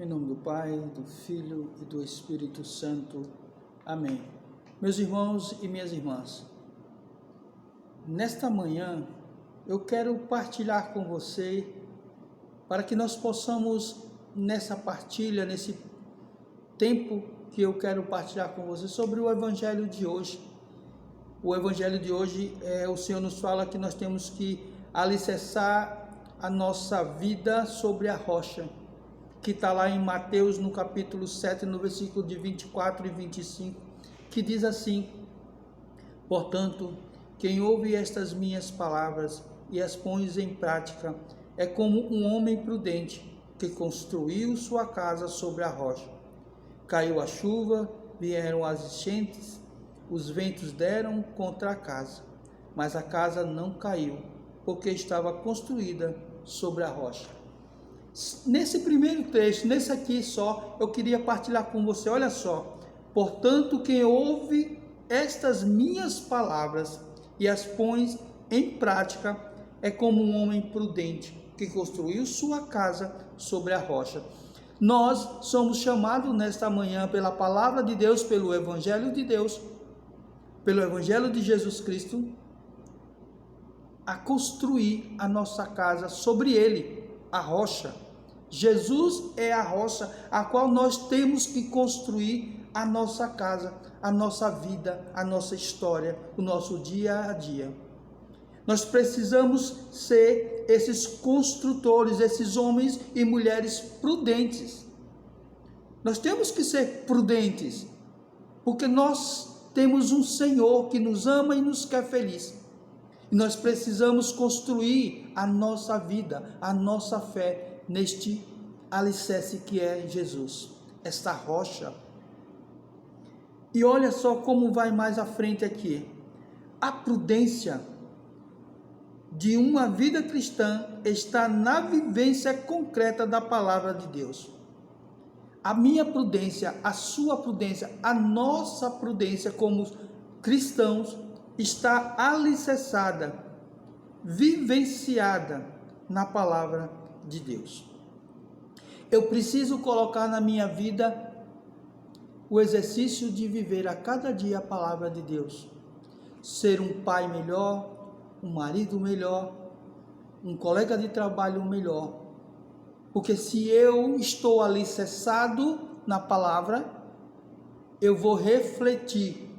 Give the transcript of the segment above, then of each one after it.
Em nome do Pai, do Filho e do Espírito Santo. Amém. Meus irmãos e minhas irmãs, nesta manhã eu quero partilhar com você para que nós possamos, nessa partilha, nesse tempo que eu quero partilhar com você sobre o Evangelho de hoje. O Evangelho de hoje, o Senhor nos fala que nós temos que alicerçar a nossa vida sobre a rocha, que está lá em Mateus, no capítulo 7, no versículo de 24 e 25, que diz assim: portanto, quem ouve estas minhas palavras e as põe em prática, é como um homem prudente, que construiu sua casa sobre a rocha. Caiu a chuva, vieram as enchentes, os ventos deram contra a casa, mas a casa não caiu, porque estava construída sobre a rocha. Nesse primeiro texto, nesse aqui só, eu queria partilhar com você, olha só. Portanto, quem ouve estas minhas palavras e as põe em prática, é como um homem prudente, que construiu sua casa sobre a rocha. Nós somos chamados nesta manhã pela palavra de Deus, pelo Evangelho de Deus, pelo Evangelho de Jesus Cristo, a construir a nossa casa sobre ele, a rocha. Jesus é a rocha a qual nós temos que construir a nossa casa, a nossa vida, a nossa história, o nosso dia a dia. Nós precisamos ser esses construtores, esses homens e mulheres prudentes. Nós temos que ser prudentes, porque nós temos um Senhor que nos ama e nos quer feliz. E nós precisamos construir a nossa vida, a nossa fé neste alicerce que é Jesus, esta rocha. E olha só como vai mais à frente aqui. A prudência de uma vida cristã está na vivência concreta da palavra de Deus. A minha prudência, a sua prudência, a nossa prudência como cristãos está alicerçada, vivenciada na palavra de Deus. Eu preciso colocar na minha vida o exercício de viver a cada dia a palavra de Deus. Ser um pai melhor, um marido melhor, um colega de trabalho melhor. Porque se eu estou alicerçado na palavra, eu vou refletir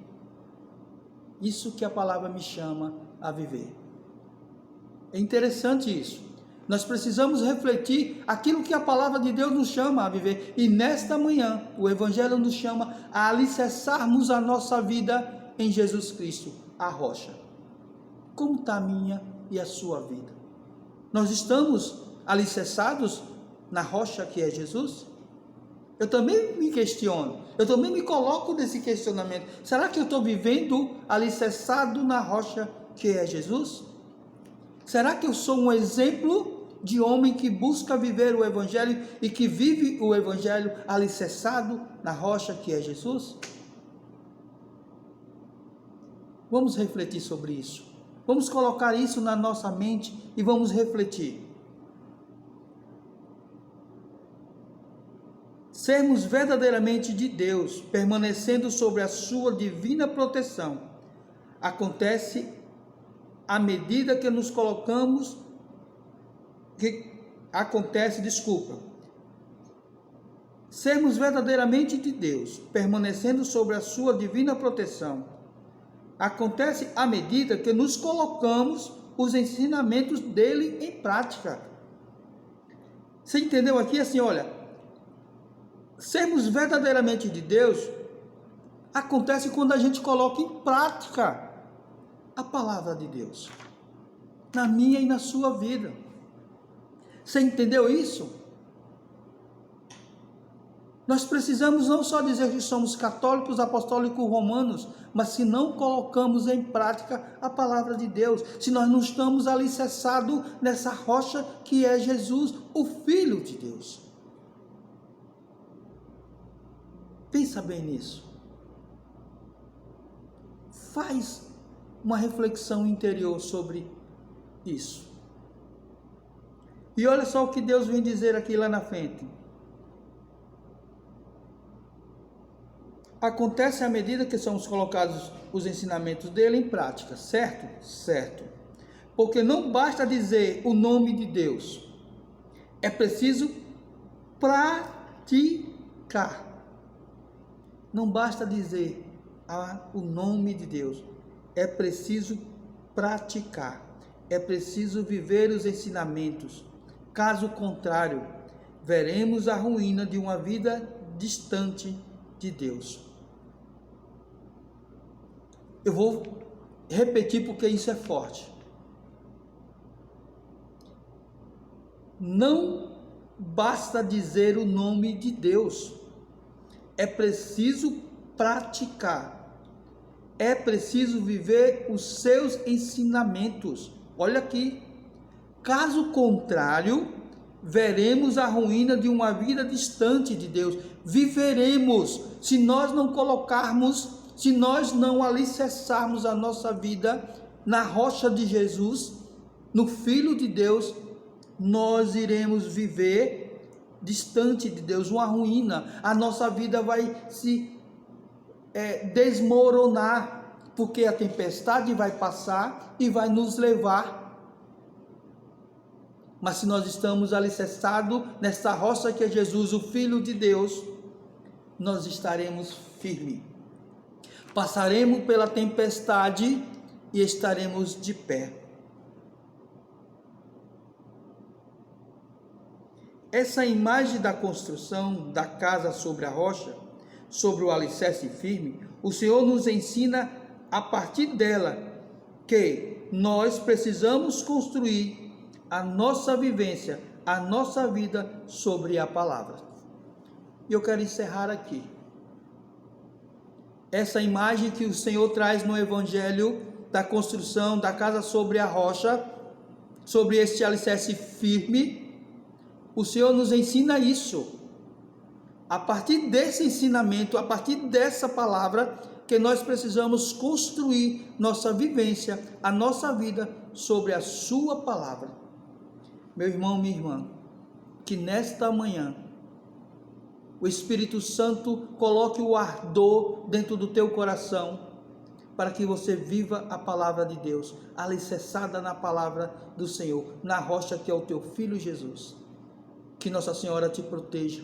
isso que a palavra me chama a viver. É interessante isso. Nós precisamos refletir aquilo que a palavra de Deus nos chama a viver. E nesta manhã, o Evangelho nos chama a alicerçarmos a nossa vida em Jesus Cristo, a rocha. Como está a minha e a sua vida? Nós estamos alicerçados na rocha que é Jesus? Eu também me questiono, eu também me coloco nesse questionamento. Será que eu estou vivendo alicerçado na rocha que é Jesus? Será que eu sou um exemplo de homem que busca viver o Evangelho e que vive o Evangelho alicerçado na rocha que é Jesus? Vamos refletir sobre isso. Vamos colocar isso na nossa mente e vamos refletir. Sermos verdadeiramente de Deus, permanecendo sobre a sua divina proteção, acontece à medida que nos colocamos, sermos verdadeiramente de Deus, permanecendo sobre a sua divina proteção, acontece à medida que nos colocamos os ensinamentos dele em prática. Você entendeu aqui? Assim, olha, sermos verdadeiramente de Deus acontece quando a gente coloca em prática a palavra de Deus na minha e na sua vida. Você entendeu isso? Nós precisamos não só dizer que somos católicos, apostólicos, romanos, mas se não colocamos em prática a palavra de Deus, se nós não estamos alicerçados nessa rocha que é Jesus, o Filho de Deus. Pensa bem nisso. Faz uma reflexão interior sobre isso. E olha só o que Deus vem dizer aqui lá na frente. acontece à medida que são colocados os ensinamentos dele em prática, certo? Certo. Porque não basta dizer o nome de Deus, é preciso praticar. Não basta dizer o nome de Deus, é preciso praticar, é preciso viver os ensinamentos. Caso contrário, veremos a ruína de uma vida distante de Deus. Eu vou repetir porque isso é forte. Não basta dizer o nome de Deus, é preciso praticar, é preciso viver os seus ensinamentos. Olha aqui, caso contrário, veremos a ruína de uma vida distante de Deus. Viveremos, se nós não colocarmos, se nós não alicerçarmos a nossa vida na rocha de Jesus, no Filho de Deus, nós iremos viver distante de Deus, uma ruína. A nossa vida vai se desmoronar, porque a tempestade vai passar e vai nos levar. Mas se nós estamos alicerçados nessa rocha que é Jesus, o Filho de Deus, nós estaremos firmes. Passaremos pela tempestade e estaremos de pé. Essa imagem da construção da casa sobre a rocha, sobre o alicerce firme, o Senhor nos ensina a partir dela que nós precisamos construir a nossa vivência, a nossa vida sobre a palavra. E eu quero encerrar aqui. Essa imagem que o Senhor traz no Evangelho da construção da casa sobre a rocha, sobre este alicerce firme, o Senhor nos ensina isso. A partir desse ensinamento, a partir dessa palavra, que nós precisamos construir nossa vivência, a nossa vida sobre a sua palavra. Meu irmão, minha irmã, que nesta manhã o Espírito Santo coloque o ardor dentro do teu coração, para que você viva a palavra de Deus, alicerçada na palavra do Senhor, na rocha que é o teu Filho Jesus. Que Nossa Senhora te proteja,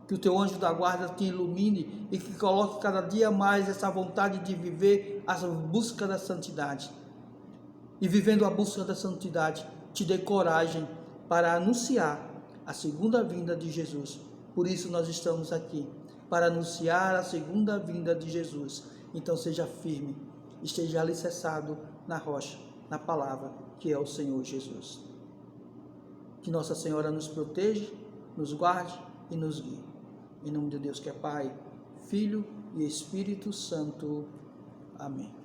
que o teu anjo da guarda te ilumine e que coloque cada dia mais essa vontade de viver a busca da santidade. E vivendo a busca da santidade, te dê coragem para anunciar a segunda vinda de Jesus. Por isso nós estamos aqui, para anunciar a segunda vinda de Jesus. Então seja firme, esteja alicerçado na rocha, na palavra que é o Senhor Jesus. Que Nossa Senhora nos proteja, nos guarde e nos guie. Em nome de Deus que é Pai, Filho e Espírito Santo. Amém.